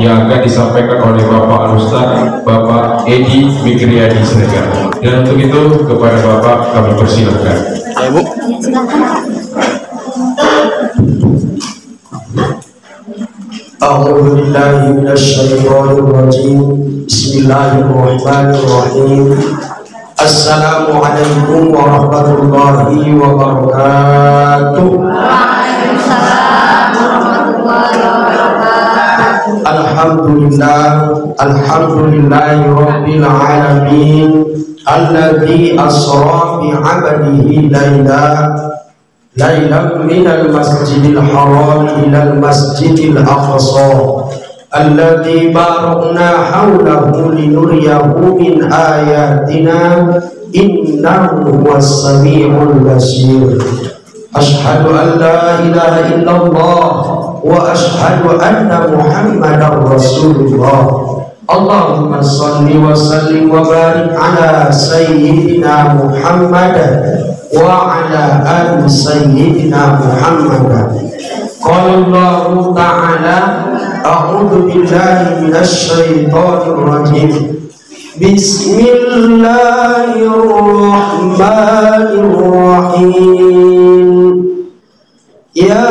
yang akan disampaikan oleh Bapak Al-Ustaz Bapak Edi Mikriyadi Siregar. Dan untuk itu kepada Bapak kami persilakan. Ibu. A'udzu billahi minasyaitonir rajim. Bismillahirrahmanirrahim. Assalamualaikum warahmatullahi wabarakatuh. Alhamdulillahi rabbil alamin alladzi asra bi 'abdihi lailan minal masjidil haram ilal masjidil aqsa alladzi barakna hawlahu linuriyahu min ayatina innahu huwas samiul basir. Ashhadu an la ilaha illallah wa ashhadu anna Muhammadar Rasulullah. Allahumma salli wa sallim wa barik ala sayyidina Muhammad wa ala ali sayyidina Muhammad. Qala Allah ta'ala a'udzu billahi minasy syaithanir rajim. Bismillahirrahmanirrahim. Ya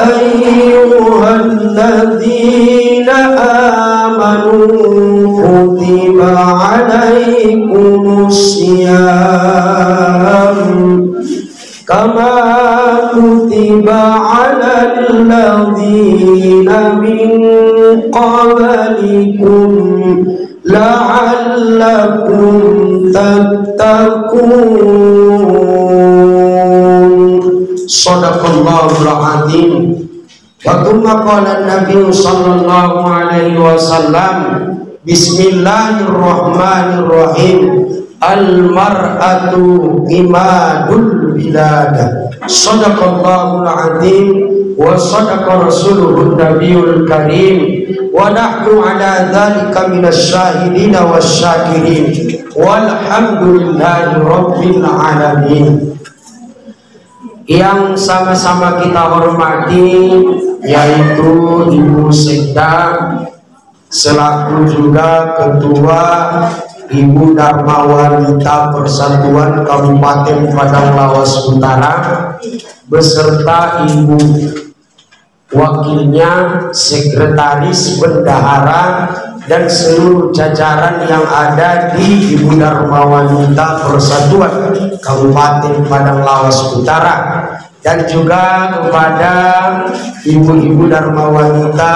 ayyuhalladzina amanu kutiba alaikumus syiyam kama kutiba alal ladzina min qablikum la'allakum tattaqun. Shadaqallahul azim. Wa thumma qala an-nabiy sallallahu alaihi wasallam bismillahirrahmanirrahim al-mar'atu imadul bilad. Shadaqallahul azim wa sadaqa rasuluhun nabiyul karim wa nahnu ala dzalika minasy syahidin wasyakirin walhamdulillahi rabbil alamin. Yang sama-sama kita hormati yaitu Ibu Sekda selaku juga Ketua Ibu Dharma Wanita Persatuan Kabupaten Padang Lawas Utara beserta Ibu wakilnya, sekretaris, bendahara dan seluruh jajaran yang ada di Ibu Dharma Wanita Persatuan Kabupaten Padang Lawas Utara, dan juga kepada ibu-ibu Dharma Wanita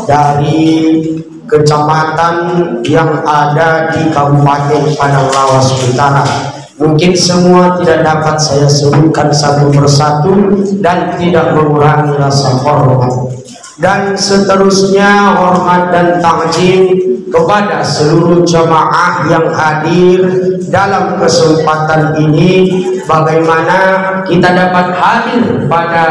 dari kecamatan yang ada di Kabupaten Padang Lawas Utara. Mungkin semua tidak dapat saya sebutkan satu persatu dan tidak mengurangi rasa hormat. Dan seterusnya hormat dan takzim kepada seluruh jamaah yang hadir dalam kesempatan ini. Bagaimana kita dapat hadir pada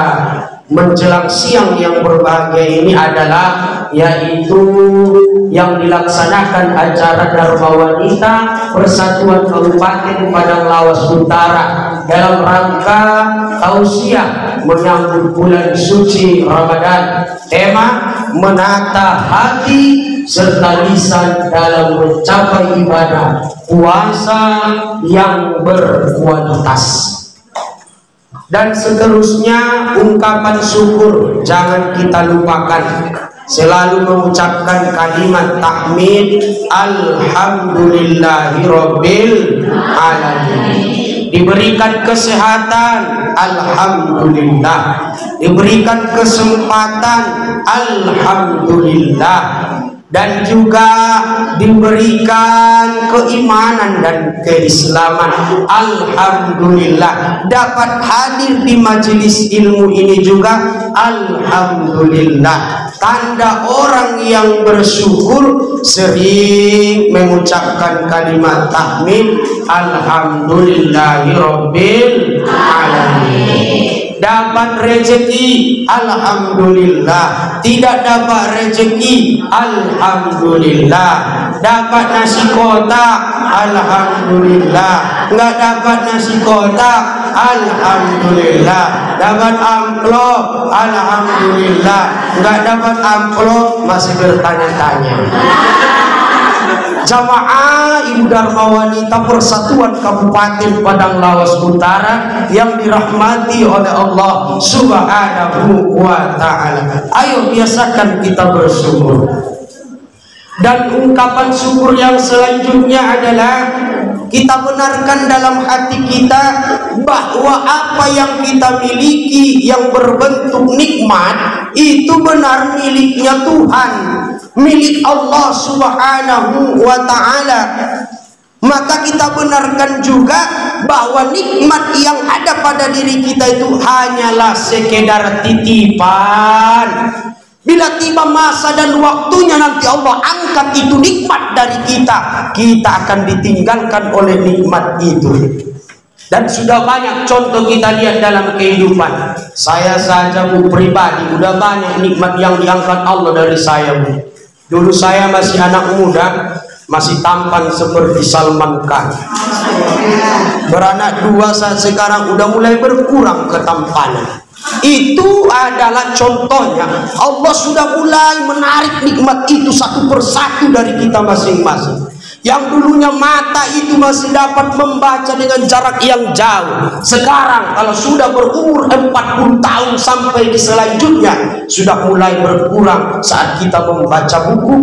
menjelang siang yang berbahagia ini adalah yaitu yang dilaksanakan acara Dharma Wanita Persatuan Kabupaten Padang Lawas Utara dalam rangka tausiah menyambut bulan suci Ramadan. Tema menata hati serta lisan dalam mencapai ibadah puasa yang berkualitas. Dan seterusnya ungkapan syukur jangan kita lupakan, selalu mengucapkan kalimat tahmid alhamdulillahirabbil alamin. Diberikan kesehatan alhamdulillah, diberikan kesempatan alhamdulillah, dan juga diberikan keimanan dan keislaman alhamdulillah. Dapat hadir di majelis ilmu ini juga alhamdulillah. Tanda orang yang bersyukur sering mengucapkan kalimat tahmid alhamdulillahirabbil alamin. Dapat rezeki alhamdulillah, tidak dapat rezeki alhamdulillah. Dapat nasi kotak alhamdulillah, nggak dapat nasi kotak alhamdulillah. Dapat amplop, alhamdulillah. Enggak dapat amplop, masih bertanya-tanya. Jamaah Ibu Dharma Wanita Persatuan Kabupaten Padang Lawas Utara yang dirahmati oleh Allah Subhanahu wa Ta'ala, ayo biasakan kita bersyukur. Dan ungkapan syukur yang selanjutnya adalah kita benarkan dalam hati kita bahwa apa yang kita miliki yang berbentuk nikmat itu benar miliknya Tuhan, milik Allah Subhanahu wa Ta'ala. Maka kita benarkan juga bahwa nikmat yang ada pada diri kita itu hanyalah sekedar titipan. Bila tiba masa dan waktunya nanti Allah angkat itu nikmat dari kita, kita akan ditinggalkan oleh nikmat itu. Dan sudah banyak contoh kita lihat dalam kehidupan. Saya saja Bu pribadi udah banyak nikmat yang diangkat Allah dari saya Bu. Dulu saya masih anak muda, masih tampan seperti Salman Khan. Beranak dua, saat sekarang udah mulai berkurang ketampanan. Itu adalah contohnya. Allah sudah mulai menarik nikmat itu satu persatu dari kita masing-masing. Yang dulunya mata itu masih dapat membaca dengan jarak yang jauh, sekarang kalau sudah berumur 40 tahun sampai di selanjutnya sudah mulai berkurang saat kita membaca buku.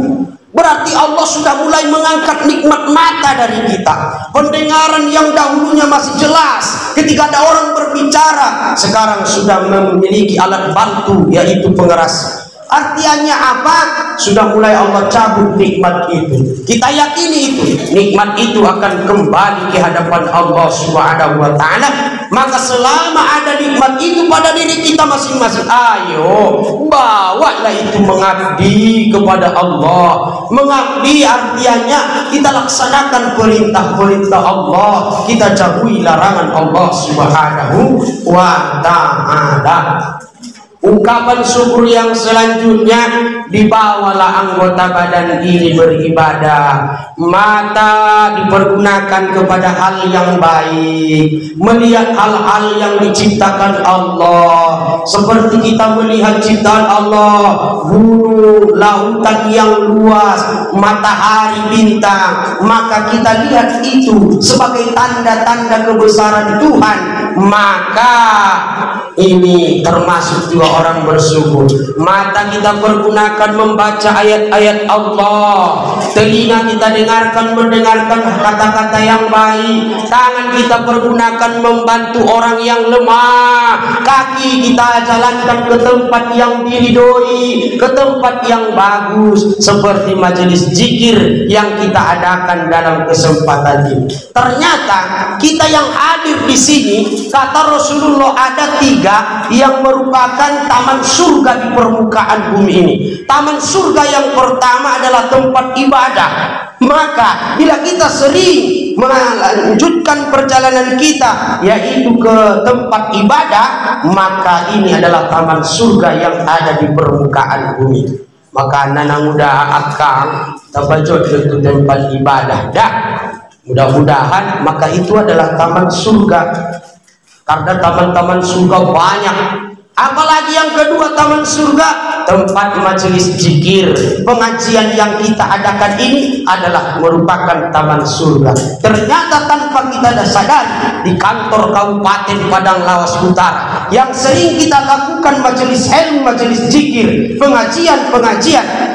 Berarti Allah sudah mulai mengangkat nikmat mata dari kita. Pendengaran yang dahulunya masih jelas ketika ada orang berbicara, sekarang sudah memiliki alat bantu yaitu pengeras. Artinya apa? Sudah mulai Allah cabut nikmat itu. Kita yakini itu, nikmat itu akan kembali ke hadapan Allah Subhanahu wa Ta'ala. Maka selama ada nikmat itu pada diri kita masing-masing, ayo bawalah itu mengabdi kepada Allah. Mengabdi artinya kita laksanakan perintah-perintah Allah, kita jauhi larangan Allah Subhanahu wa Ta'ala. Ungkapan syukur yang selanjutnya, dibawalah anggota badan ini beribadah. Mata dipergunakan kepada hal yang baik, melihat hal-hal yang diciptakan Allah. Seperti kita melihat ciptaan Allah, gunung, lautan yang luas, matahari, bintang, maka kita lihat itu sebagai tanda-tanda kebesaran Tuhan. Maka ini termasuk juga orang bersyukur. Mata kita pergunakan membaca ayat-ayat Allah, telinga kita mendengarkan kata-kata yang baik, tangan kita pergunakan membantu orang yang lemah, kaki kita jalankan ke tempat yang diridhoi, ke tempat yang bagus, seperti majelis zikir yang kita adakan dalam kesempatan ini. Ternyata kita yang hadir di sini, kata Rasulullah, ada 3 yang merupakan taman surga di permukaan bumi ini. Taman surga yang pertama adalah tempat ibadah. Maka bila kita sering melanjutkan perjalanan kita yaitu ke tempat ibadah, maka ini adalah taman surga yang ada di permukaan bumi. Maka anak muda akang tabajot itu tempat ibadah dah. Mudah-mudahan maka itu adalah taman surga. Karena taman-taman surga banyak. Apalagi yang kedua, taman surga tempat majelis zikir, pengajian yang kita adakan ini adalah merupakan taman surga. Ternyata tanpa kita sadari, di kantor Kabupaten Padang Lawas Utara yang sering kita lakukan majelis ilmu, majelis zikir, pengajian,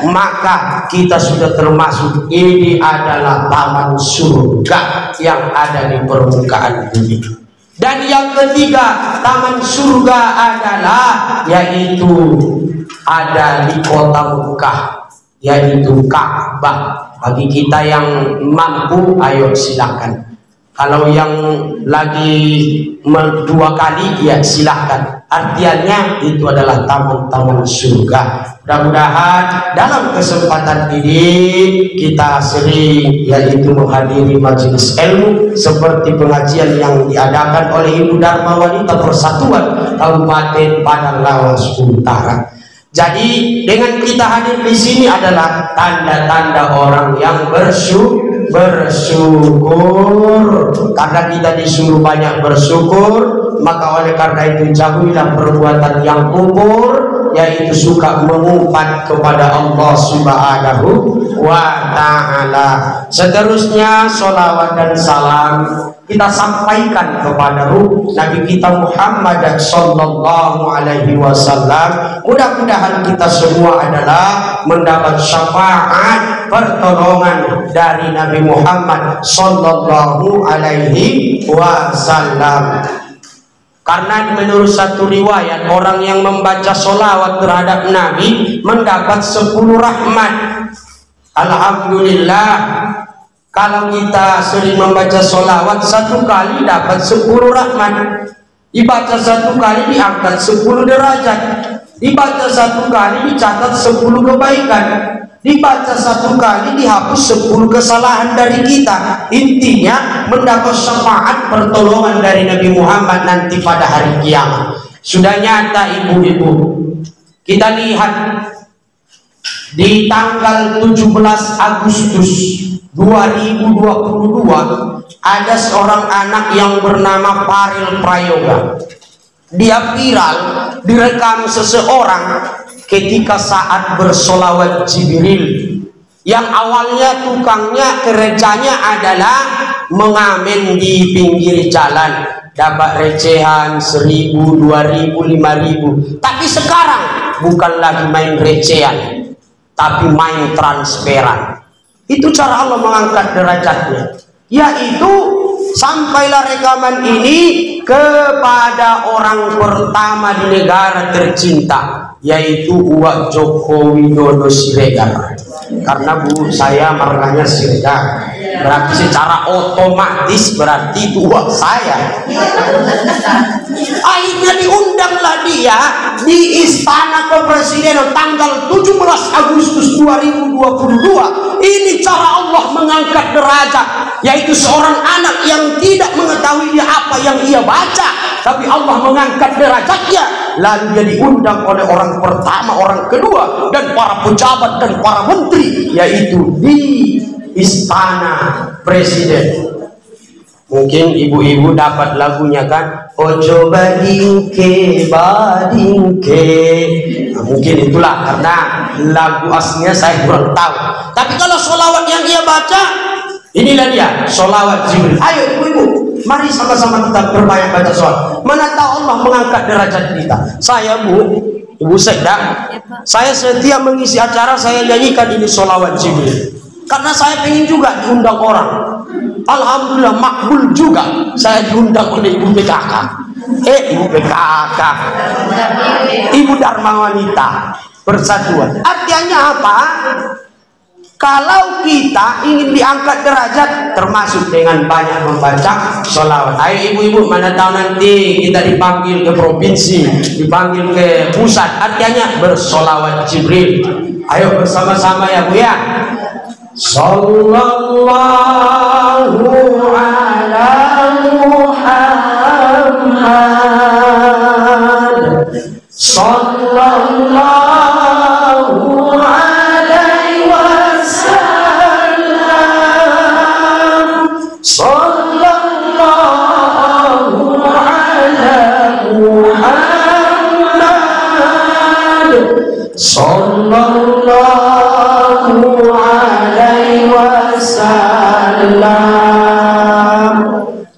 maka kita sudah termasuk ini adalah taman surga yang ada di permukaan bumi. Dan yang ketiga, taman surga adalah yaitu ada di kota Mekah, yaitu Ka'bah. Bagi kita yang mampu, ayo silakan. Kalau yang lagi 2 kali, ya silakan. Artinya itu adalah taman-taman surga. Mudah-mudahan dalam kesempatan ini kita sering yaitu menghadiri majelis ilmu seperti pengajian yang diadakan oleh Ibu Dharma Wanita Persatuan Kabupaten Padang Lawas Utara. Jadi dengan kita hadir di sini adalah tanda-tanda orang yang bersyukur, karena kita disuruh banyak bersyukur. maka oleh karena itu jauhilah perbuatan yang kufur, yaitu suka mengumpat kepada Allah Subhanahu wa ta'ala. Seterusnya sholawat dan salam kita sampaikan kepada Nabi kita Muhammad sallallahu alaihi wasallam. Mudah-mudahan kita semua adalah mendapat syafaat pertolongan dari Nabi Muhammad sallallahu alaihi wasallam. Karena menurut satu riwayat, orang yang membaca sholawat terhadap Nabi mendapat 10 rahmat. Alhamdulillah, kalau kita sering membaca sholawat, 1 kali dapat 10 rahmat. Dibaca 1 kali diangkat 10 derajat. Dibaca 1 kali dicatat 10 kebaikan. Dibaca 1 kali dihapus 10 kesalahan dari kita. Intinya mendapat syafaat pertolongan dari Nabi Muhammad nanti pada hari kiamat. Sudah nyata ibu-ibu. Kita lihat di tanggal 17 Agustus 2022 ada seorang anak yang bernama Faril Prayoga. Dia viral, direkam seseorang ketika saat bersolawat Jibril, yang awalnya tukangnya kerjanya adalah mengamen di pinggir jalan, dapat recehan 1.000, 2.000, 5.000. Tapi sekarang bukan lagi main recehan, tapi main transferan. Itu cara Allah mengangkat derajatnya, yaitu sampailah rekaman ini kepada orang pertama di negara tercinta, yaitu Uwak Joko Widodo Siregar. Karena bu saya marganya Siregar, berarti secara otomatis berarti itu uwak saya. Akhirnya diundanglah dia di Istana Kepresidenan tanggal 17 Agustus 2022. Ini cara Allah mengangkat derajat, yaitu seorang anak yang tidak mengetahui dia apa yang ia baca, tapi Allah mengangkat derajatnya. Lalu dia diundang oleh orang pertama, orang kedua, dan para pejabat dan para menteri, yaitu di Istana Presiden. Mungkin ibu-ibu dapat lagunya kan, ojo badingke badingke. Nah, mungkin itulah, karena lagu aslinya saya kurang tahu. Tapi kalau sholawat yang dia baca, inilah dia sholawat Jibril. Ayo ibu-ibu, mari sama-sama kita berbanyak baca sholawat. Mana tahu Allah mengangkat derajat kita. Saya Ibu Sekda, saya setiap mengisi acara saya nyanyikan ini sholawat Jibril, karena saya pengen juga diundang orang. Alhamdulillah makbul juga, saya diundang oleh Ibu PKK. Ibu PKK, Ibu Dharma Wanita Persatuan. Artinya apa? Kalau kita ingin diangkat derajat, termasuk dengan banyak membaca sholawat. Ayo ibu-ibu, mana tahu nanti kita dipanggil ke provinsi, dipanggil ke pusat, artinya bersolawat Jibril. Ayo bersama-sama ya bu ya. Sallallahu ala Muhammad, sallallahu alaihi wasallam, sallallahu ala Muhammad, sallallahu alaihi wasallam.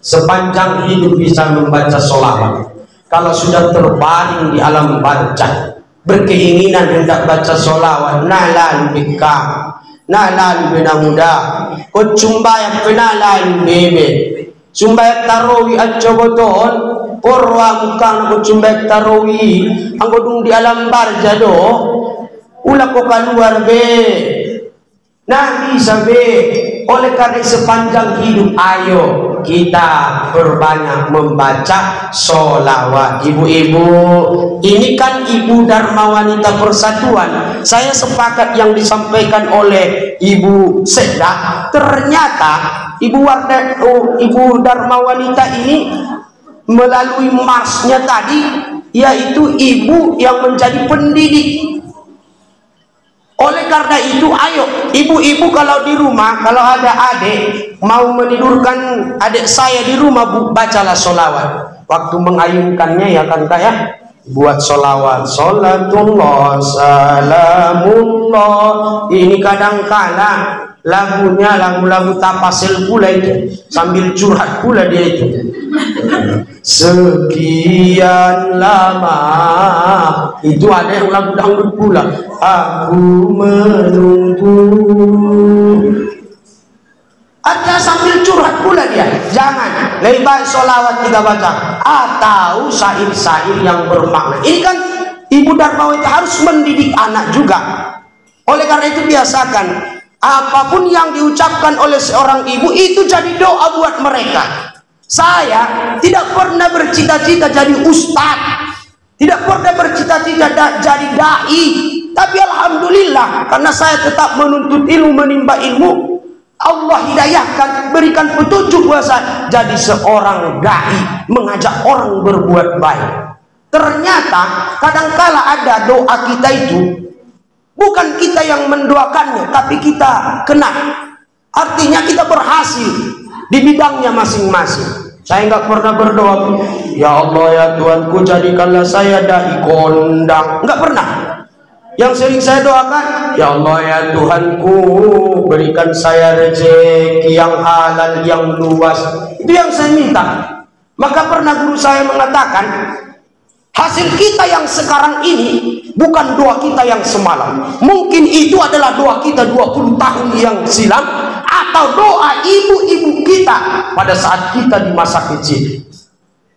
Sepanjang hidup bisa membaca sholawat. Kalau sudah terbaring di alam barzah, berkeinginan hendak baca sholawat, nalal bika, nalal bina muda, ko cumbayak penalal bebe, cumbayak tarowi adjogoton, porwa mukang ko cumbayak tarowi, ang godung di alam barzah do, ula ko keluar be. Nah bisa be. Oleh karena sepanjang hidup ayo kita berbanyak membaca sholawat. Ibu-ibu, ini kan Ibu Dharma Wanita Persatuan. Saya sepakat yang disampaikan oleh Ibu Sekda. Ternyata Ibu Dharma Wanita ini melalui marsnya tadi, yaitu ibu yang menjadi pendidik. Oleh karena itu, ayo ibu-ibu kalau di rumah, kalau ada adik mau menidurkan adik saya di rumah, bacalah sholawat. waktu mengayunkannya ya kan kayak buat sholawat, sholatullah, salamullah. Ini kadang-kala lagunya lagu-lagu tapasil pula itu, sambil curhat pula dia itu. Sekian lama itu ada yang lagu dangdut pula, aku menunggu. Ada sambil curhat pula dia. Jangan, lebih baik sholawat kita baca atau syair-syair yang bermakna. Ini kan Ibu Darmawan itu harus mendidik anak juga. Oleh karena itu biasakan apapun yang diucapkan oleh seorang ibu itu jadi doa buat mereka. Saya tidak pernah bercita-cita jadi ustadz, tidak pernah bercita-cita jadi dai, tapi alhamdulillah karena saya tetap menuntut ilmu, menimba ilmu, Allah hidayahkan, berikan petunjuk buat saya jadi seorang dai, mengajak orang berbuat baik. Ternyata kadangkala ada doa kita itu bukan kita yang mendoakannya, tapi kita kena. Artinya kita berhasil di bidangnya masing-masing. Saya nggak pernah berdoa, ya Allah ya Tuhanku jadikanlah saya dai kondang. Nggak pernah. Yang sering saya doakan, ya Allah ya Tuhanku berikan saya rezeki yang halal, yang luas. Itu yang saya minta. Maka pernah guru saya mengatakan, hasil kita yang sekarang ini bukan doa kita yang semalam. Mungkin itu adalah doa kita 20 tahun yang silam, atau doa ibu-ibu kita pada saat kita di masa kecil.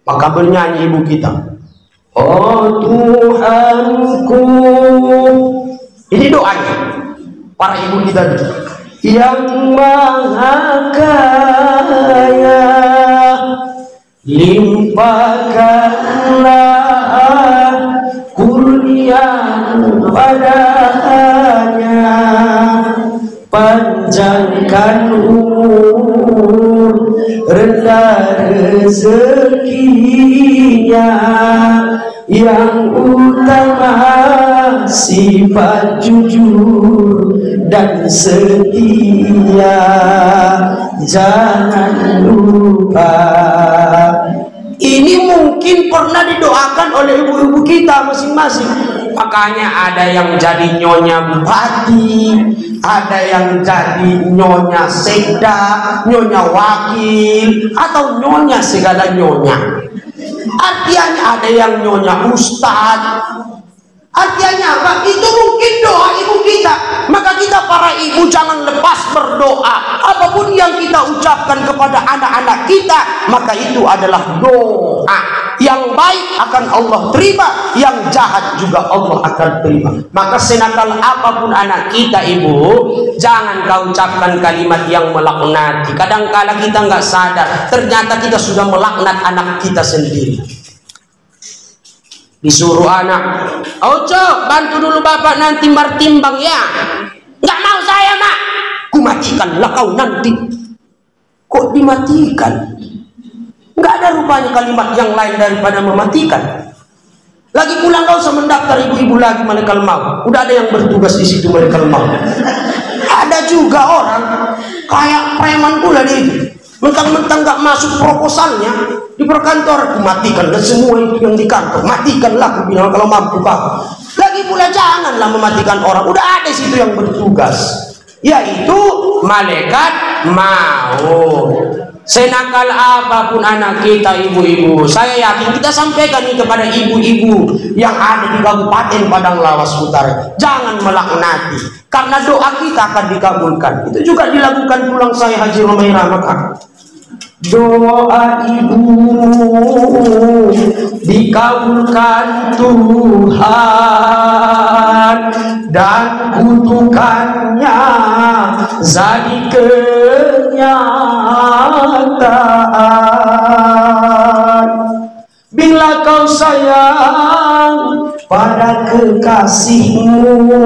Maka bernyanyi ibu kita, oh Tuhanku, ini doanya para ibu kita yang maha kaya, limpahkanlah kurnia padanya, panjangkan umur, rendah rezekinya, yang utama sifat jujur dan setia, jangan lupa. Ini mungkin pernah didoakan oleh ibu-ibu kita masing-masing. Makanya ada yang jadi nyonya bupati, ada yang jadi nyonya sekda, nyonya wakil, atau nyonya segala nyonya. Artinya ada yang nyonya ustadz. Artinya apa? Itu mungkin doa ibu kita. Maka kita para ibu jangan lepas berdoa. Apapun yang kita ucapkan kepada anak-anak kita, maka itu adalah doa. Yang baik akan Allah terima, yang jahat juga Allah akan terima. Maka senakal apapun anak kita ibu, jangan kau ucapkan kalimat yang melaknati. Kadang-kala kita nggak sadar, ternyata kita sudah melaknat anak kita sendiri. Disuruh anak, Ojo bantu dulu bapak nanti martimbang ya. Nggak mau saya mak. Ku matikanlah kau nanti. Kok dimatikan? Nggak ada rupanya kalimat yang lain daripada mematikan. Lagi pulang kau usah mendaftar ibu-ibu lagi malaikat maut. Udah ada yang bertugas di situ malaikat maut. Ada juga orang kayak preman pula dia. Mentang-mentang nggak masuk proposalnya di perkantor, matikanlah semua itu yang di kantor, matikanlah, aku bilang kalau mampu pak. Lagi pula janganlah mematikan orang, udah ada situ yang bertugas, yaitu malaikat maut. Senakal apapun anak kita ibu-ibu, saya yakin kita sampaikan ini kepada ibu-ibu yang ada di Kabupaten Padang Lawas Utara, jangan melaknati, karena doa kita akan dikabulkan. Itu juga dilakukan tulang saya Haji Romaira. Maka doa ibu dikabulkan Tuhan dan kutukannya jadi kenyataan. Bila kau sayang pada kekasihmu,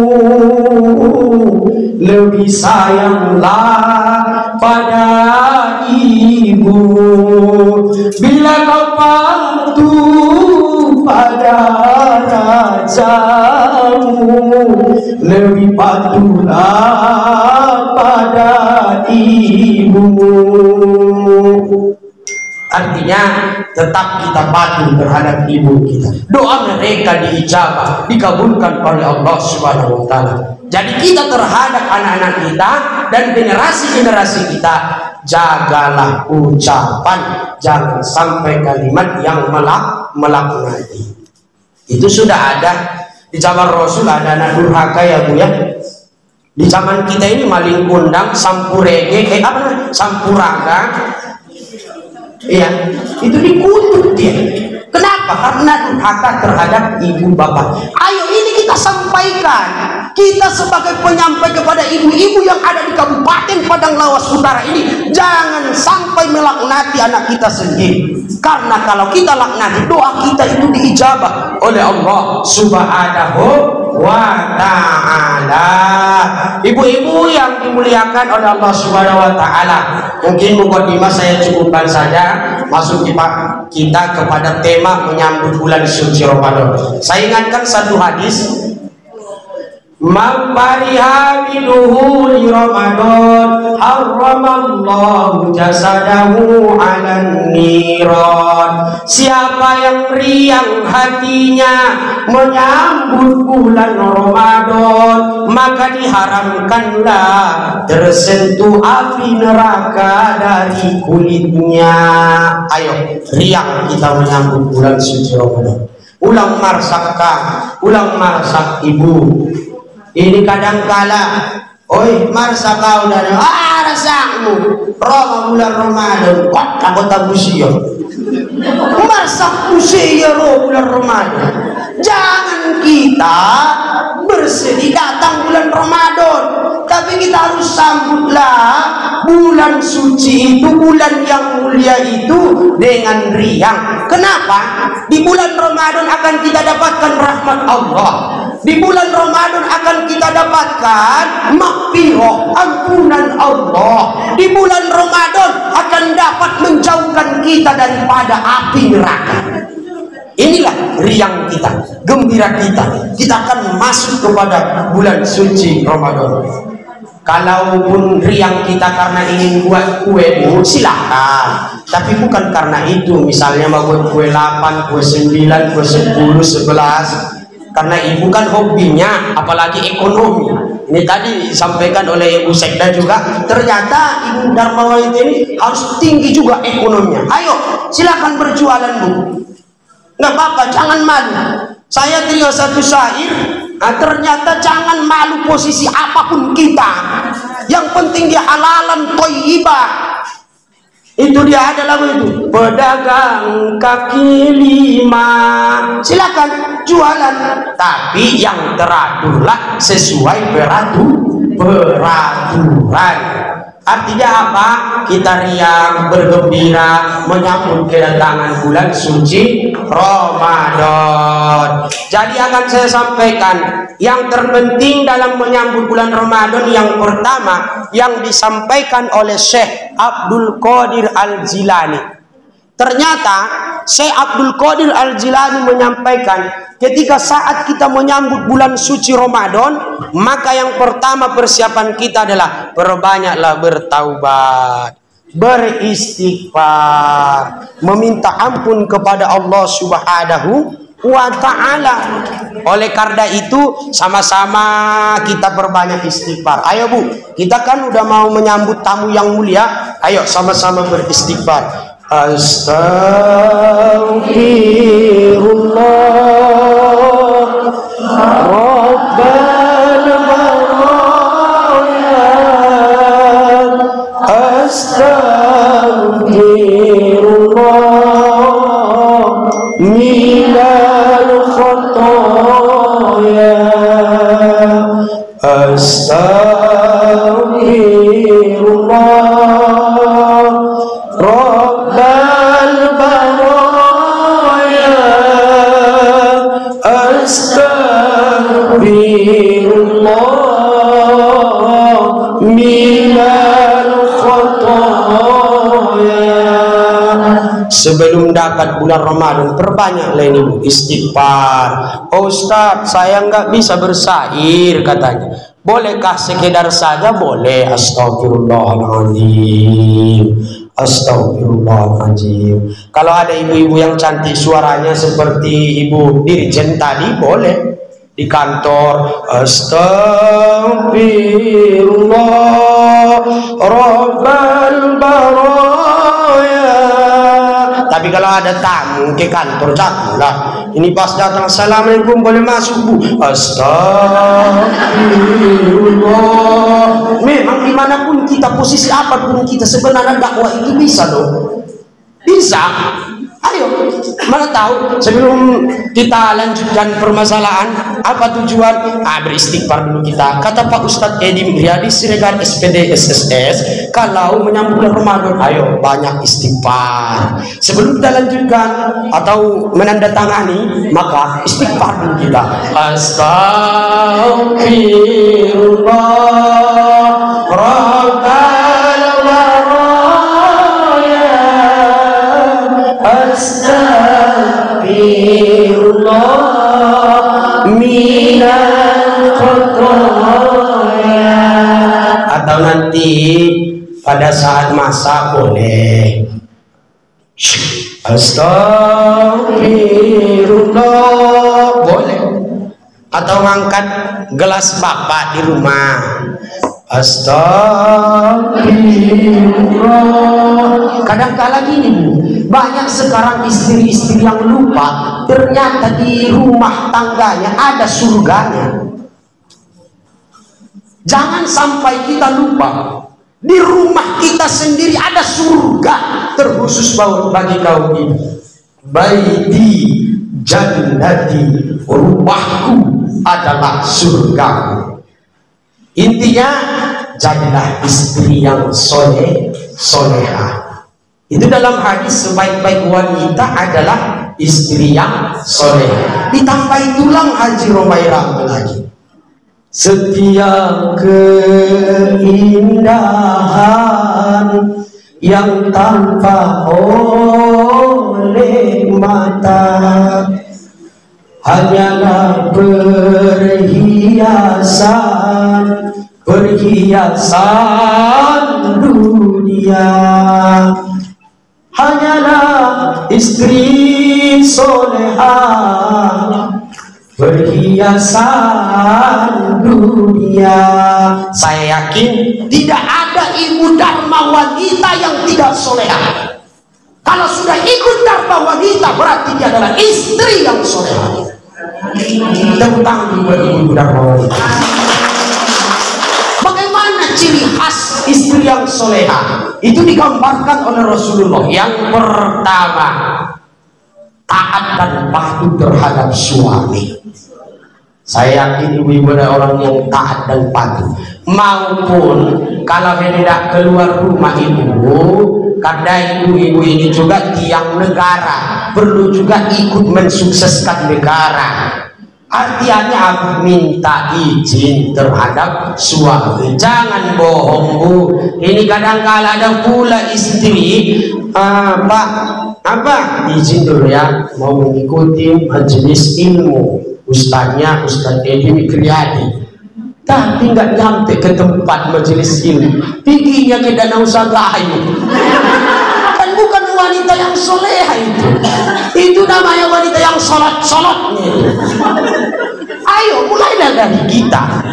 lebih sayanglah pada ibu. Bila kau patuh pada rajamu, lebih patuhlah pada ibu. Artinya tetap kita patuh terhadap ibu kita. Doa mereka diijabah, dikabulkan oleh Allah Subhanahu wa taala. Jadi kita terhadap anak-anak kita dan generasi-generasi kita, jagalah ucapan, jangan sampai kalimat yang melaknati. Itu sudah ada di zaman Rasul, ada anak durhaka ya Bu ya. Di zaman kita ini maling kundang, sampurege, sampuraga. Iya, itu dikutuk dia. Kenapa? Karena durhaka terhadap ibu bapak. Ayo ini kita sampaikan. Kita sebagai penyampai kepada ibu-ibu yang ada di Kabupaten Padang Lawas Utara ini, jangan sampai melaknati anak kita sendiri. Karena kalau kita laknati, doa kita itu diijabah oleh Allah Subhanahu wa ta'ala. Ibu-ibu yang dimuliakan oleh Allah Subhanahu wa ta'ala, mungkin mukadimah saya cukupkan saja. Masuk kita kepada tema menyambut bulan suci Ramadan. Saya ingatkan satu hadis, man fariha biduhuli Ramadan harramallahu jasadahu 'alan niran. Siapa yang riang hatinya menyambut bulan Ramadan, maka diharamkanlah tersentuh api neraka dari kulitnya. Ayo riang kita menyambut bulan suci Ramadan. Ulang marsak kang, ulang marsak ibu. Ini kadangkala, oi marsa kau dan rasakmu bulan Ramadan, kok kota busio, marsa busio bulan Ramadan. Jangan kita bersedih datang bulan Ramadan, tapi kita harus sambutlah bulan suci itu, bulan yang mulia itu dengan riang. Kenapa? Di bulan Ramadan akan kita dapatkan rahmat Allah. Di bulan Ramadan akan kita dapatkan maghfirah, ampunan Allah. Di bulan Ramadan akan dapat menjauhkan kita daripada api neraka. Inilah riang kita, gembira kita. Kita akan masuk kepada bulan suci Ramadan. Kalaupun riang kita karena ingin buat kue, silakan. Tapi bukan karena itu. Misalnya mau buat kue 8, kue 9, kue 10, 11. Karena ibu kan hobinya, apalagi ekonomi. Ini tadi disampaikan oleh Ibu Sekda juga. Ternyata Ibu Darmawati ini harus tinggi juga ekonominya. Ayo, silakan berjualan Bu. Nggak apa-apa, jangan malu. Saya trio satu syair. Ternyata jangan malu posisi apapun kita. Yang penting dia halalan thayyibah. Itu dia adalah itu pedagang kaki lima, silakan jualan, tapi yang teraturlah sesuai peraturan. Artinya apa? Kita riang, bergembira menyambut kedatangan bulan suci Ramadan. Jadi akan saya sampaikan yang terpenting dalam menyambut bulan Ramadan, yang pertama yang disampaikan oleh Syekh Abdul Qadir Al-Jilani. Ternyata Syekh Abdul Qadir Al-Jilani menyampaikan, ketika saat kita menyambut bulan suci Ramadan, maka yang pertama persiapan kita adalah perbanyaklah bertaubat, beristighfar, meminta ampun kepada Allah Subhanahu wa ta'ala. Oleh karena itu sama-sama kita perbanyak istighfar. Ayo Bu, kita kan udah mau menyambut tamu yang mulia. Ayo sama-sama beristighfar. Astaghfirullah Rabbal baraya, astaghfirullah minal khataya, astaghfirullah Rabbal baraya, astaghfirullah minal khataya. Sebelum dapat bulan Ramadan, perbanyaklah ini Bu, istighfar. Oh Ustaz, saya nggak bisa bersair katanya. Bolehkah sekedar saja? Boleh. Astagfirullahaladzim, Astagfirullahaladzim. Kalau ada ibu-ibu yang cantik suaranya seperti Ibu Dirjen tadi, boleh di kantor. Astagfirullah Rabbal baraya. Tapi kalau ada tamu ke kantor, janganlah. Ini pas datang, assalamualaikum, boleh masuk Bu? Astagfirullah. Memang dimanapun kita, posisi apapun kita, sebenarnya dakwah itu bisa loh. Bisa. Ayo, mana tahu sebelum kita lanjutkan permasalahan, apa tujuan? Beristighfar dulu kita. Kata Pak Ustadz Edi Migriyadi Siregar SPD SSS, kalau menyambut bulan Ramadan, ayo banyak istighfar. Sebelum kita lanjutkan atau menandatangani, maka istighfar dulu kita. Astagfirullah Rabbal baraya. Astagfirullah minal khotoya. Atau nanti pada saat masak boleh Astagfirullah, boleh. Atau ngangkat gelas bapak di rumah, Astagfirullah. Kadang-kala gini Bu, banyak sekarang istri-istri yang lupa ternyata di rumah tangganya ada surganya. Jangan sampai kita lupa, di rumah kita sendiri ada surga terkhusus bagi kaum ibu. Baiti jannati, rumahku adalah surgaku. Intinya jadilah istri yang soleha. Itu dalam hadis, sebaik-baik wanita adalah istri yang soleha. Ditambah tulang Haji Romairah lagi. Setiap keindahan yang tanpa oleh mata hanyalah perhiasan dunia. Hanyalah istri soleha, perhiasan dunia. Saya yakin tidak ada ibu dharma wanita yang tidak soleha. Kalau sudah ikut dharma wanita, berarti dia adalah istri yang soleha. Tepuk tangan buat ibu dharma wanita. Bagaimana ciri khas istri yang soleha? Itu digambarkan oleh Rasulullah. Yang pertama, taat dan patuh terhadap suami. Saya yakin ibu-ibu ada orang yang taat dan patuh. Maupun kalau hendak keluar rumah ibu, karena ibu-ibu ini juga tiang negara, perlu juga ikut mensukseskan negara. Artinya aku minta izin terhadap suami. Jangan bohong Bu. Ini kadang-kala ada pula istri, Pak, apa izin dulu ya, mau mengikuti majelis ilmu ustadznya Ustadz Edi Migriyadi. Tapi nggak nyampe ke tempat majelis ilmu, tingginya ke Danau Sagayu. Kan bukan wanita yang soleha itu namanya wanita yang solot-solotnya. Ayo mulailah dari kita,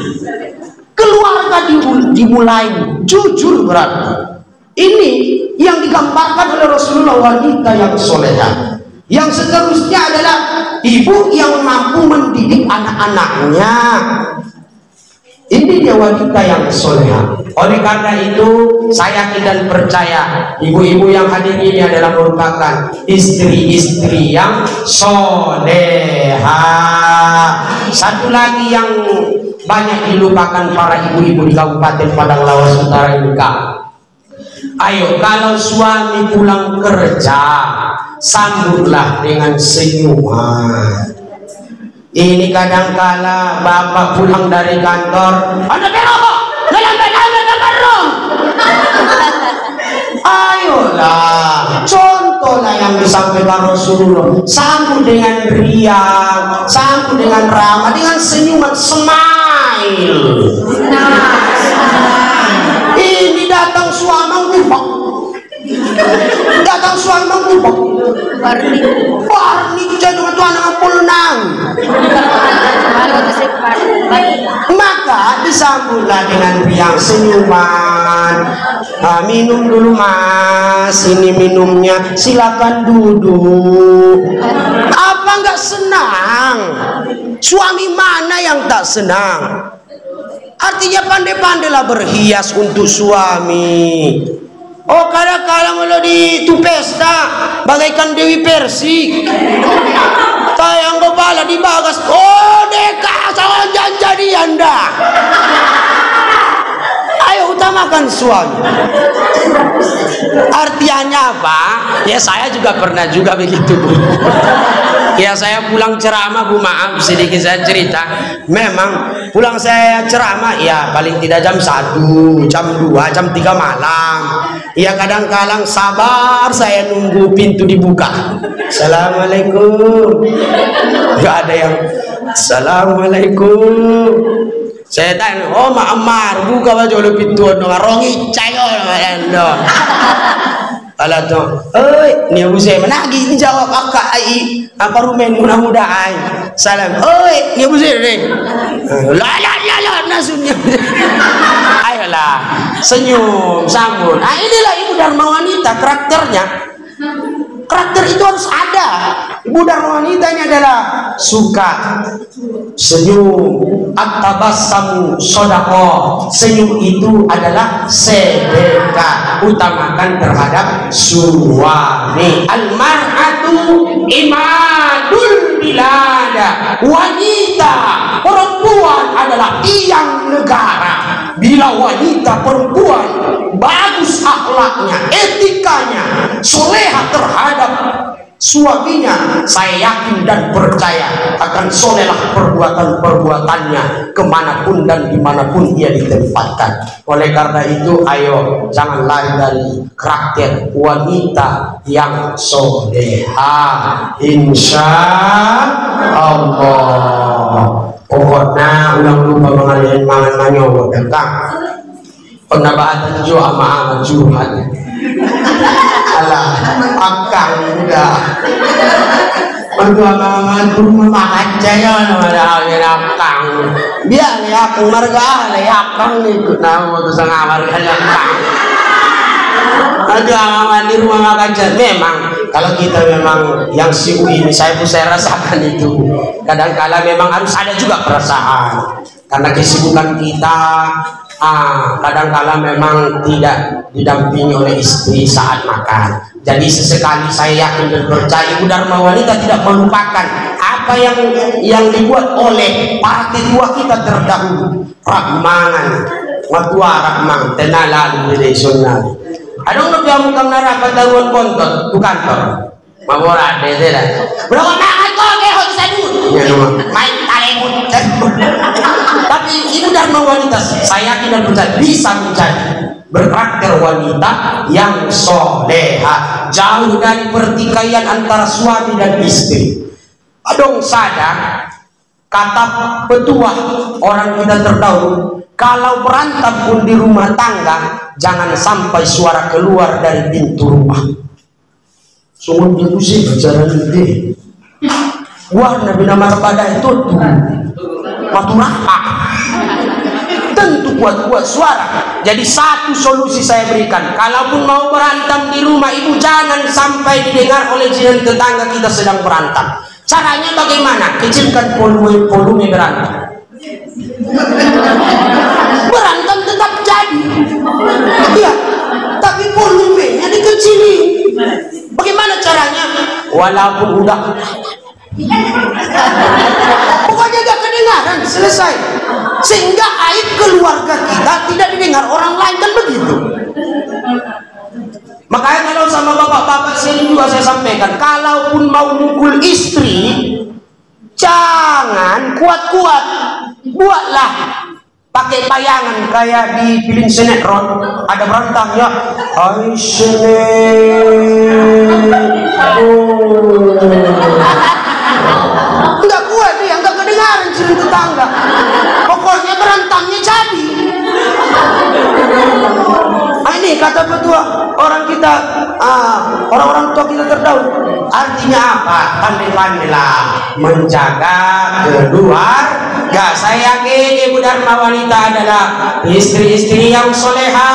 keluarga dimulai jujur. Berarti ini yang digambarkan oleh Rasulullah, wanita yang soleha. Yang seterusnya adalah ibu yang mampu mendidik anak-anaknya. Ini dia wanita yang soleha. Oleh karena itu saya yakin dan percaya ibu-ibu yang hadir ini adalah merupakan istri-istri yang soleha. Satu lagi yang banyak dilupakan para ibu-ibu di Kabupaten Padang Lawas Utara ini, Kak. Ayo, kalau suami pulang kerja, sambutlah dengan senyuman. Ini kadangkala bapak pulang dari kantor, ada berapa? Ayolah, contohlah yang disampaikan Rasulullah. Sambut dengan riang, sambut dengan ramah, dengan senyuman, smile. Ini datang suami lupa. Parnica cuma tuan ang pulnang. Maka disambutlah dengan riang senyuman. Minum dulu mas, ini minumnya, silakan duduk. Apa nggak senang? Suami mana yang tak senang? Artinya pandai-pandailah berhias untuk suami. Oh, kadang-kadang kalau di itu pesta bagaikan Dewi Persik, tayang kepala di bagas. Oh, deka sama jadi anda. Ayo utamakan suami. Artinya apa? Ya saya juga pernah juga begitu, Bu. Ya saya pulang ceramah, Bu, maaf sedikit saya cerita. Memang pulang saya ceramah ya paling tidak jam 1, jam 2, jam 3 malam. Ya kadang-kadang sabar saya nunggu pintu dibuka. Assalamualaikum. Gak ada yang Assalamualaikum. Saya tanya, oh Mak Ammar, buka baju lu pintu dong, rongi cayo ndo. Ala tuh, ni Abu Zain menagi jawab akak ai, apa rumen mudah-mudahan. Salam, ni Abu Zain ni. La nasunnya. Ayolah, senyum, sambut. Inilah ibu dharma wanita karakternya. Karakter itu harus ada. Ibu dharma wanitanya adalah suka, senyum, at-tabassamu shadaqah. Senyum itu adalah sedekah. Utamakan terhadap suami. Al-mar'atu imadul bilada. Wanita, perempuan adalah tiang negara. Bila wanita perempuan bagus akhlaknya, etikanya, soleha terhadap suaminya, saya yakin dan percaya akan solehlah perbuatan-perbuatannya kemanapun dan dimanapun ia ditempatkan. Oleh karena itu, ayo jangan lari dari karakter wanita yang soleha, insya Allah. Pokoknya ulang lupa mengalihkan mangan manyowo tentang penabatan jo ama curhat. Alah, akang udah. Perjuangan rumah makan jaya nama akang. Biar ya akang marga, ya akang ikut nama tu sangat marga akang. Perjuangan di rumah makan jaya memang. Kalau kita memang yang sibuk ini, saya rasakan itu. Kadang-kala memang harus ada juga perasaan. Karena kesibukan kita, kadang-kala memang tidak didampingi oleh istri saat makan. Jadi sesekali saya yakin dan percaya ibu dharma wanita tidak melupakan apa yang dibuat oleh para tetua kita terdahulu. Rahmangan, watua rahman, tenalan relasional. Adong nabiamu kang narapat daruan kontot tu kantor. Mabora de dah. Berapa makan kau ke hot sadu? Ya nama. Main talemut. Tapi ibu dharma wanita saya yakin dan percaya bisa menjadi berkarakter wanita yang soleha, jauh dari pertikaian antara suami dan istri. Adong sadar kata petua orang kita terdahulu, kalau berantem pun di rumah tangga, jangan sampai suara keluar dari pintu rumah. Sungguh itu sih bicara ini. Warna bina marpada itu waktu rahmat. Tentu kuat-kuat suara. Jadi satu solusi saya berikan. Kalaupun mau berantem di rumah ibu, jangan sampai didengar oleh jiran tetangga kita sedang berantem. Caranya bagaimana? Kecilkan volume berantem. Berantem tetap jadi, iya, tapi volumenya dikecilin. Bagaimana caranya? Walaupun udah, pokoknya gak kedengaran, selesai. Sehingga aib keluarga kita tidak didengar orang lain, kan begitu. Makanya kalau sama bapak-bapak sini juga saya sampaikan, kalaupun mau mukul istri, jangan kuat-kuat, buatlah pakai bayangan kayak di film sinetron, ada berantamnya. Hai enggak kuat dia, enggak kedengaran cerita tetangga. Pokoknya berantamnya jadi. Ini kata petua orang kita, orang-orang tua kita terdahulu. Artinya apa? Pandai-pandailah menjaga keluarga. Saya yakin ibu dharma wanita adalah istri-istri yang soleha,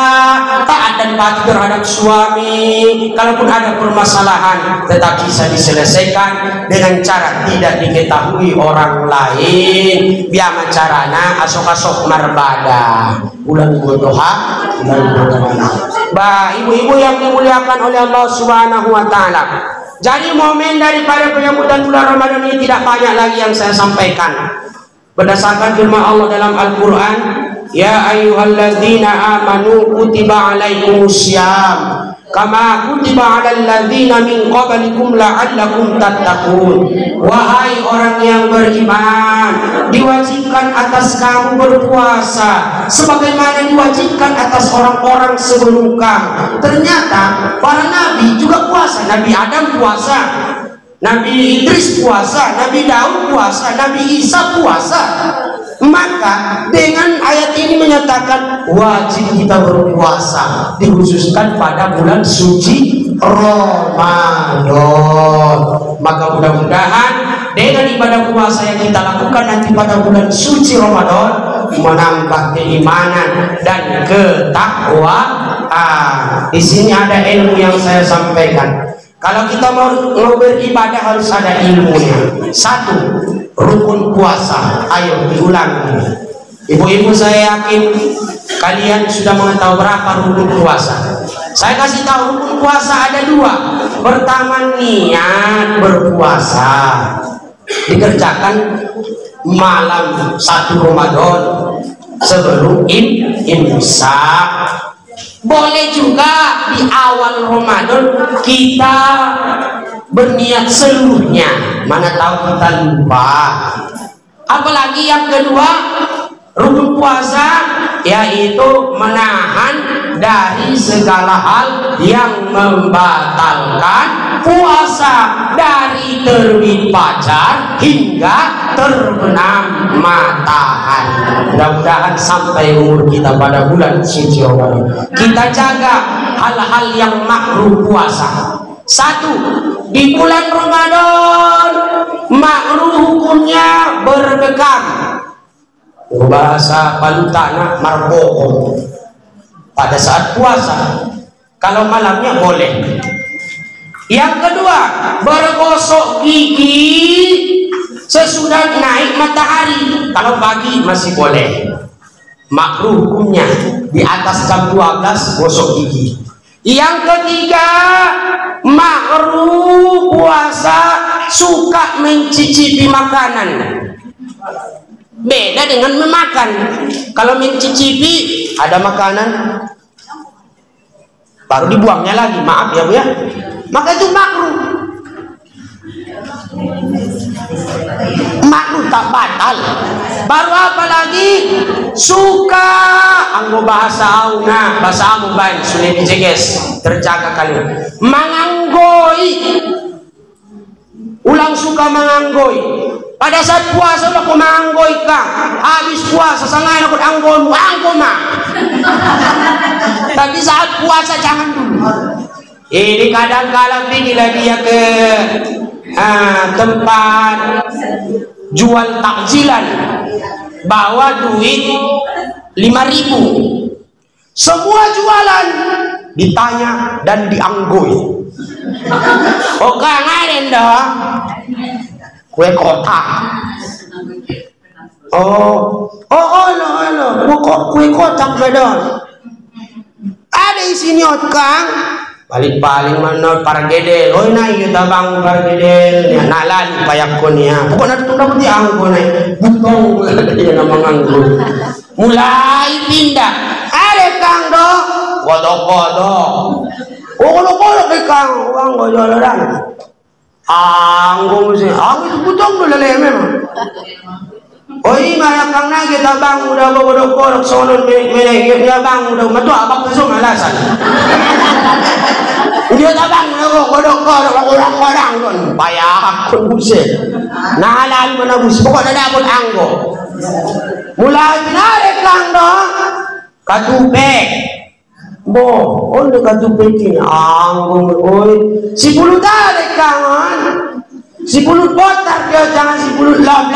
taat dan patuh terhadap suami. Kalaupun ada permasalahan tetap bisa diselesaikan dengan cara tidak diketahui orang lain. Biar carana asok-asok marbada ulang bodoha ulang bodohana. Bah, ibu-ibu yang dimuliakan oleh Allah Subhanahu wa taala. Jadi momen daripada penyambutan bulan Ramadan ini tidak banyak lagi yang saya sampaikan. Berdasarkan firman Allah dalam Al-Quran, ya ayyuhalladzina amanu kutiba alaikumussyam kama kutiba alal ladzina min qablikum la'allakum tattaqun. Wahai orang yang beriman, diwajibkan atas kamu berpuasa sebagaimana diwajibkan atas orang-orang sebelum kamu. Ternyata para nabi juga puasa. Nabi Adam puasa, Nabi Idris puasa, Nabi Daud puasa, Nabi Isa puasa. Maka dengan ayat ini menyatakan wajib kita berpuasa, dikhususkan pada bulan suci Ramadan. Maka mudah-mudahan dengan ibadah puasa yang kita lakukan nanti pada bulan suci Ramadan menambah keimanan dan ketakwaan. Di sini ada ilmu yang saya sampaikan. Kalau kita mau beribadah harus ada ilmunya. Satu, rukun puasa. Ayo diulang. Ibu-ibu, saya yakin kalian sudah mengetahui berapa rukun puasa. Saya kasih tahu, rukun puasa ada dua. Pertama, niat berpuasa dikerjakan malam 1 Ramadan sebelum imsak. Boleh juga di awal Ramadan kita berniat seluruhnya, mana tahu kita lupa. Apalagi yang kedua, rukun puasa yaitu menahan dari segala hal yang membatalkan puasa, dari terbit fajar hingga terbenam matahari. Mudah-mudahan sampai umur kita pada bulan suci Ramadan kita jaga hal-hal yang makruh puasa. Satu, di bulan Ramadan makruh hukumnya berbekam, bahasa palutana marboko pada saat puasa. Kalau malamnya boleh. Yang kedua, bergosok gigi sesudah naik matahari. Kalau pagi masih boleh. Makruh hukumnya di atas jam 12 gosok gigi. Yang ketiga, makruh puasa suka mencicipi makanan. Beda dengan memakan. Kalau mencicipi ada makanan baru dibuangnya lagi, maaf ya Bu ya, maka itu makruh. Makruh tak batal. Baru apa lagi? Suka anggo bahasa auna, bahasa amu bain sulit dijeges, terjaga kalian. Menganggoi. Ulang suka menganggoi. Pada saat puasa lo menganggoi kang. Habis puasa sangai aku anggomu, anggo mah. Tapi saat puasa jangan dulu. Ini kadang-kadang pergilah dia ke tempat jual takjilan, bawa duit 5.000. Semua jualan ditanya dan dianggoi. Oh kangen dah kue kotak. Oh kue kotak bedon. Ada isinya kang. Paling mana pargedel, oh naik kita bang pargedel, ya nalan payakon ya. Pokoknya itu dapat diangkut naik, butong dia nama ngangkut. Mulai pindah, ada kang do, kodok. Oh kodok kang, uang gojoloran. Anggo mesti, itu butong dulu lele memang. Oh iya kang na kita bang udah kodok sonon ya bang udah matu abang tu alasan. Dia tabang kodok orang kan payah akun buset. Nahalan mo na buset pokoknya dapat anggo. Mulai narik kang do katubek. Bo, on dekat tupekin anggung oi si pulut tarik kangen si pulut botar dia jangan si pulut lam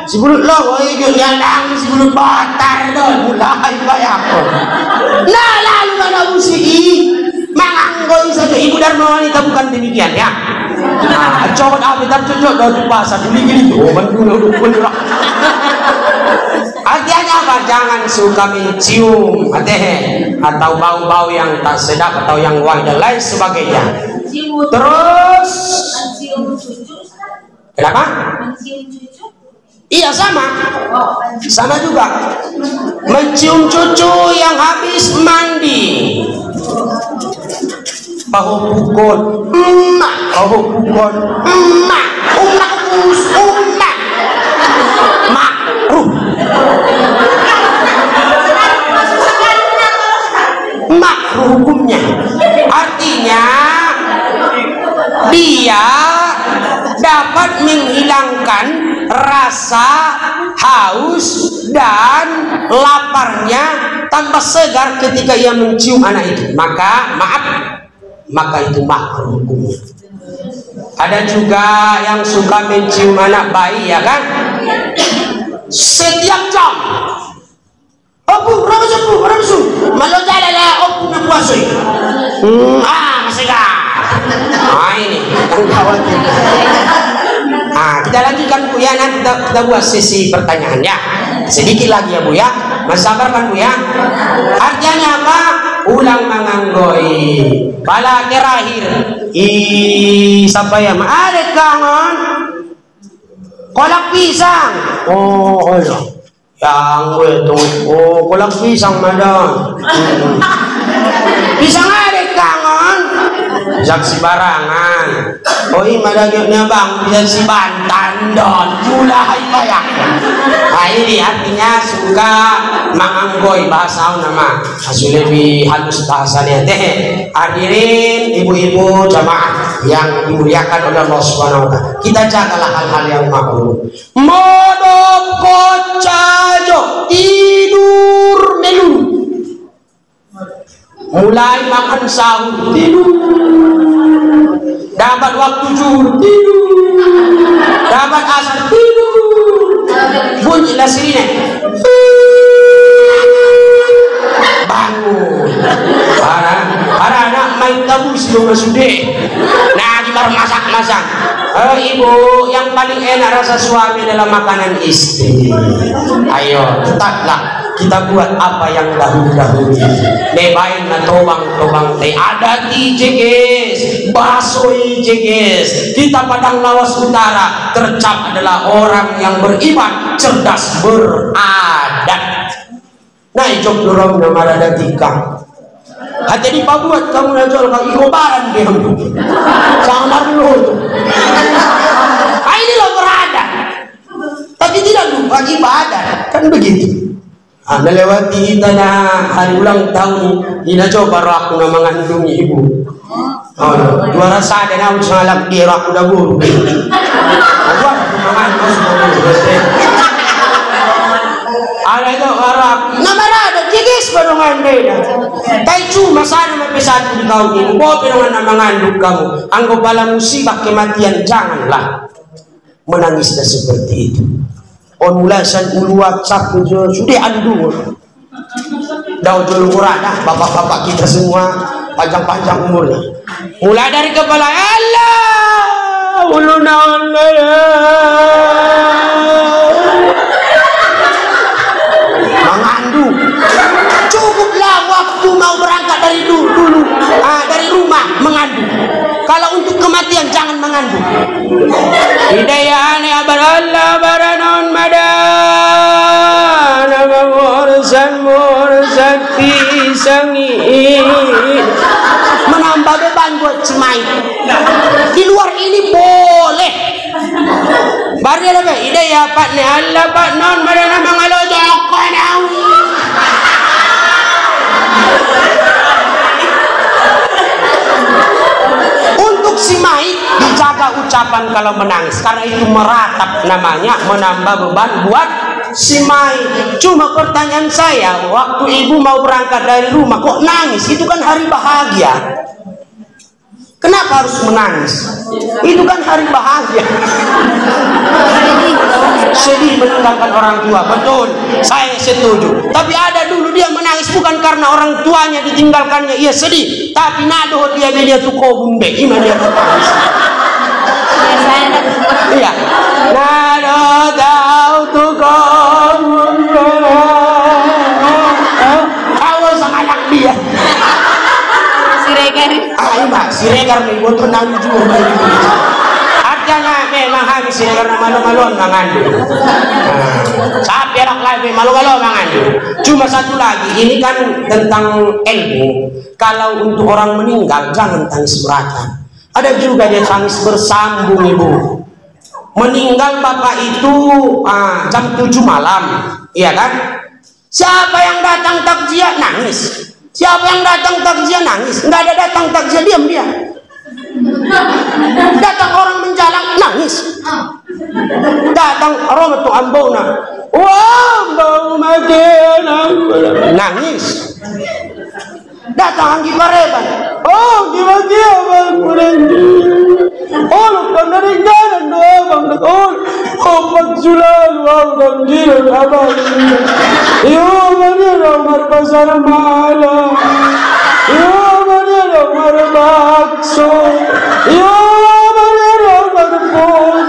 si pulut lam oi dia nyandang si pulut botar dong mulai bayakon nah lalu mana musik menganggoi saja ibu Dharma wanita bukan demikian ya. Nah, coba apa tak cocok dah di pasar beli gini oh dulu artinya apa? Jangan suka mencium atau bau-bau yang tak sedap atau yang wangi dan lain sebagainya. Terus kenapa? Iya sama juga mencium cucu yang habis mandi bahu pukul emak bahu pukul emak makruh hukumnya artinya dia dapat menghilangkan rasa haus dan laparnya tanpa segar ketika ia mencium anak itu maka itu makruh hukumnya. Ada juga yang suka mencium anak bayi ya kan setiap jam opu malu jalan lah opu nak puasa masih gak ini yang khawatir. Kita lanjutkan Bu ya, nanti kita buat sesi pertanyaan ya sedikit lagi ya Bu ya, masih sabar kan Bu ya. Artinya apa? Ulang menganggoi pala terakhir siapa ya ada kangen kolak pisang yang gue tuh kolak pisang madon pisang ada kangen saksi barangan madagnya bang bisa si Bantan don mulai banyak. Nah ini artinya suka menganggoi bahasa nama masih lebih halus bahasanya hadirin ibu-ibu jamaah yang dimuliakan oleh Allah Subhanahu wa Ta'ala, kita jagalah hal-hal yang makruh. Modokocajo tidur melu mulai makan sahur tidur dapat waktu zuhur tidur dapat asar tidur bunyi lasirine bangun para anak main tabus dong sudah nah baru masak ibu yang paling enak rasa suami adalah makanan istri. Ayo tetaplah kita buat apa yang dahulu lebain na tobang teh ada jeges baso jeges kita Padang Lawas Utara tercap adalah orang yang beriman cerdas beradat. Nah ijok dorong nama ada tikang hati di pabuat kamu najol kau ikobaran dia sama dulu itu ini loh beradat tapi tidak lupa ibadah kan begitu. Anda lewati tanah hari ulang tahun ina coba aku na mengandungi ibu juara sada na usalam dia aku dah guru aku ada itu orang namara ada jigis badongan beda tay cuma sana mapisado di kau ini kau pinangan na mengandung kamu anggo pala musibah kematian janganlah menangis seperti itu. Onulasan uluat saku sudah andu daun jolurah dah bapak-bapak kita semua panjang-panjang umurnya mulai dari kepala Allah uluna mengandu cukuplah waktu mau berangkat dari dulu dari rumah mengandu. Kalau untuk kematian jangan mengandung. Hidayahane abar Allah baranon madan mursan pisangi menambah beban buat cemai. Di luar ini boleh. Bari ada hidayah Pak ne Allah Pak non madan mangalo jokon simai dijaga ucapan kalau menangis karena itu meratap namanya menambah beban buat si Mai. Cuma pertanyaan saya, waktu ibu mau berangkat dari rumah kok nangis? Itu kan hari bahagia. Kenapa harus menangis? Itu kan hari bahagia. Sedih meninggalkan orang tua, betul, saya setuju. Tapi ada dulu dia menangis bukan karena orang tuanya ditinggalkannya, ia sedih, tapi nado dia tuh kobunde, iman dia menangis. Iya, nado tahu tuh kobunde. Tahu sama anak dia. Siregar. Mbak, Siregar nih, gue tuh nangis juga. Artinya memang habis Siregar malu-maluan mengandung. Sapi anak lagi malu-maluan mengandung. Cuma satu lagi, ini kan tentang ilmu. Kalau untuk orang meninggal jangan tangis berata. Ada juga dia tangis bersambung, ibu. Meninggal bapak itu jam 7 malam, iya kan? Siapa yang datang takziah nangis. Siapa yang datang takziah nangis. Nggak ada datang takziah, diam dia. Datang orang menjalang nangis. Datang orang itu ambona, wah bau makin nangis. Datang Anggi Pareban, oh gimana bang berhenti. Oh lupa dari jalan doa bang. Oh opat sulalu abang jiran abang. Yo mana nomor pasar malam. Yo mana nomor bakso. Yo mana nomor pocong.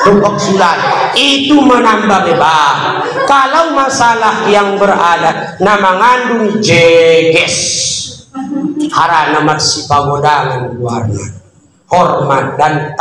Tumpuk sulat itu menambah bebas. Kalau masalah yang beradat nama ngandung jeges harana marsi pagodangan warna hormat dan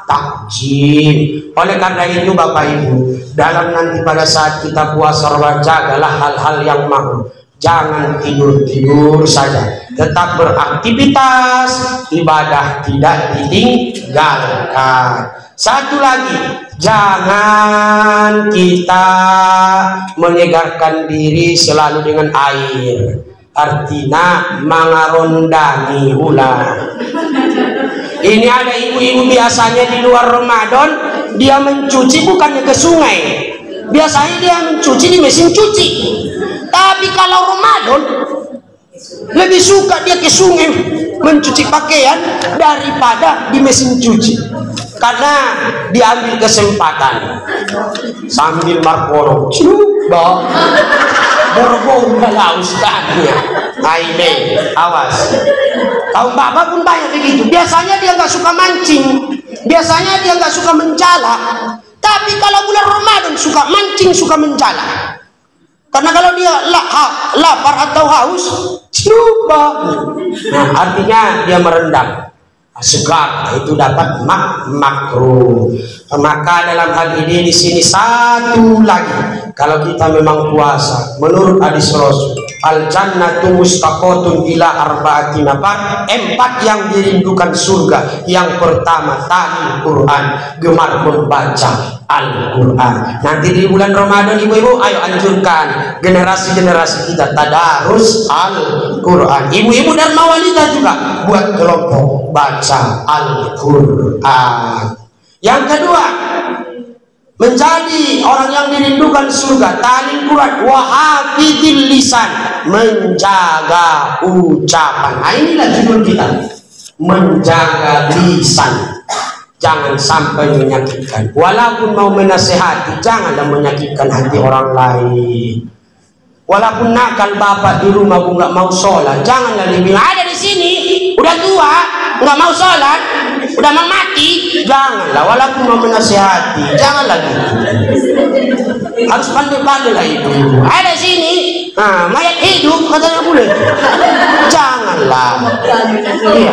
takjim. Oleh karena itu Bapak Ibu, dalam nanti pada saat kita puasa Ramadan, jagalah hal-hal yang makruh. Jangan tidur-tidur saja, tetap beraktivitas, ibadah tidak ditinggalkan. Satu lagi, jangan kita menyegarkan diri selalu dengan air. Artinya mengarondani ular. Ini ada ibu-ibu biasanya di luar Ramadan dia mencuci bukannya ke sungai. Biasanya dia mencuci di mesin cuci. Tapi kalau Ramadan lebih suka dia ke sungai mencuci pakaian daripada di mesin cuci. Karena diambil kesempatan sambil Markono coba berbau lah ustaznya. Aime, awas. Kaum bapak pun banyak begitu. Biasanya dia nggak suka mancing, biasanya dia nggak suka mencala. Tapi kalau bulan Ramadan suka mancing, suka mencala. Karena kalau dia lapar atau haus, coba. Nah, artinya dia merendam. Segar itu dapat makruh. Maka dalam hal ini di sini satu lagi, kalau kita memang puasa menurut hadis Rasul, al jannatu mustaqatun ila arba'ati nafar, 4 yang dirindukan surga. Yang pertama ta'lim Quran, gemar membaca Al-Quran. Nanti di bulan Ramadan ibu-ibu ayo anjurkan generasi-generasi kita tadarus Al-Quran. Ibu-ibu dan mawalita juga buat kelompok baca Al-Quran. Yang kedua, menjadi orang yang dirindukan surga, ta'lim Quran, wa hafidil lisan, menjaga ucapan. Nah, inilah judul kita, menjaga lisan. Jangan sampai menyakitkan. Walaupun mau menasehati, janganlah menyakitkan hati orang lain. Walaupun nakal bapak di rumah nggak mau sholat, janganlah dibilang ada di sini, udah tua, nggak mau sholat, udah mau mati. Janganlah. Walaupun mau menasehati, janganlah gitu. Harus pandai-pandai lah itu. Ada di sini, mayat hidup katanya boleh. Janganlah. Iya.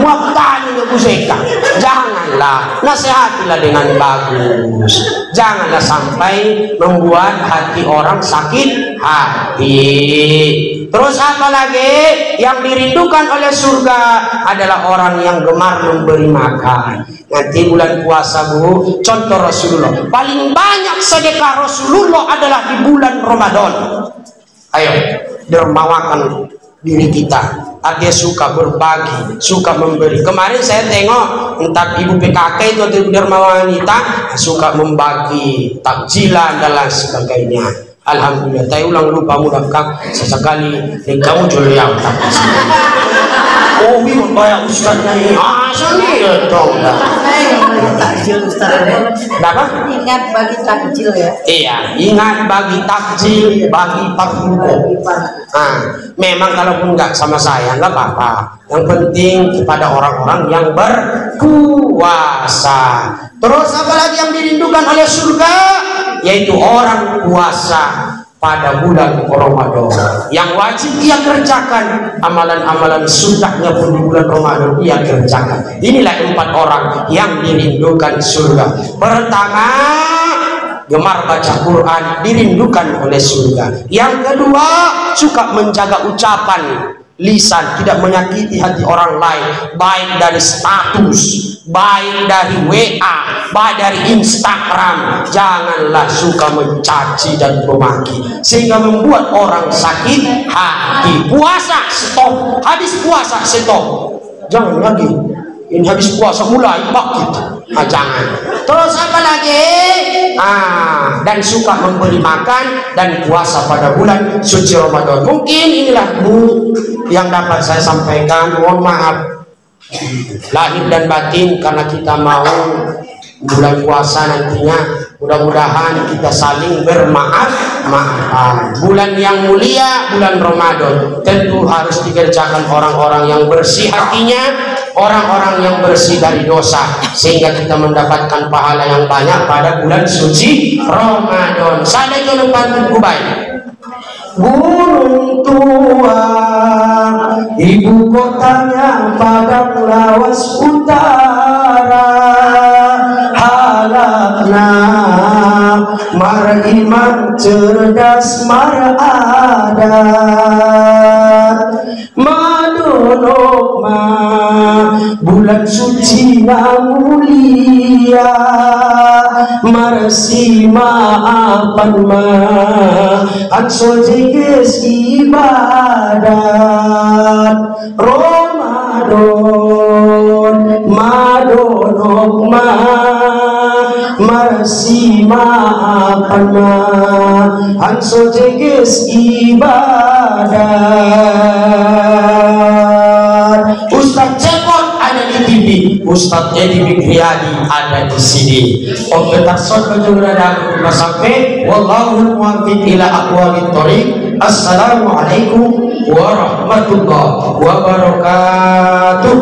Muaktani buseka. Janganlah. Nasihatilah dengan bagus. Janganlah sampai membuat hati orang sakit hati. Terus apa lagi? Yang dirindukan oleh surga adalah orang yang gemar memberi makan. Nanti bulan puasa bu, contoh Rasulullah, paling banyak sedekah Rasulullah adalah di bulan Ramadan. Ayo dermawakan diri kita. Dia suka berbagi, suka memberi. Kemarin saya tengok entah ibu PKK itu atau ibu Dharma Wanita suka membagi takjilan dan lain sebagainya. Alhamdulillah. Saya ulang lupa mudah-mudahan sesekali kamu jual yang takjil. Oh, bingung kayak ustaznya ini. Asal dong. Takjil Ustaz. Kenapa? Ingat bagi takjil ya. Iya, ingat bagi takjil, bagi parfuko. Memang kalaupun nggak sama saya nggak apa-apa. Yang penting kepada orang-orang yang berpuasa. Terus apa lagi yang dirindukan oleh surga? Yaitu orang puasa pada bulan Ramadan. Yang wajib ia kerjakan, amalan-amalan sunnahnya pun di bulan Ramadan ia kerjakan. Inilah 4 orang yang dirindukan surga. Pertama, gemar baca Quran, dirindukan oleh surga. Yang kedua, suka menjaga ucapan lisan, tidak menyakiti hati orang lain, baik dari status, baik dari WA, baik dari Instagram. Janganlah suka mencaci dan memaki sehingga membuat orang sakit hati. Puasa stop, habis puasa stop, jangan lagi. Ini habis puasa mulai bakit, jangan. Terus apa lagi? Dan suka memberi makan dan puasa pada bulan suci Ramadan. Mungkin inilah Bu yang dapat saya sampaikan. Mohon maaf lahir dan batin karena kita mau bulan puasa nantinya. Mudah-mudahan kita saling bermaaf-maafan. Bulan yang mulia, bulan Ramadan, tentu harus dikerjakan orang-orang yang bersih hatinya, orang-orang yang bersih dari dosa, sehingga kita mendapatkan pahala yang banyak pada bulan suci Ramadan. Saya jangan lupa Kubai. Gunung tua, ibu kotanya Padang Lawas Utara, halakna mar iman cerdas mar adat, madonokma bulan suci na mulia, marsi maafan ma ansol jikes ibadat Ramadan madonokma marsi maafan ma ansol jikes ibadat. Ustaz Cepot ada di TV, Ustaz Edi Migriyadi ada di sini. Sampai wallahul muwaffiq ila aqwamit thoriq. Assalamualaikum warahmatullahi wabarakatuh.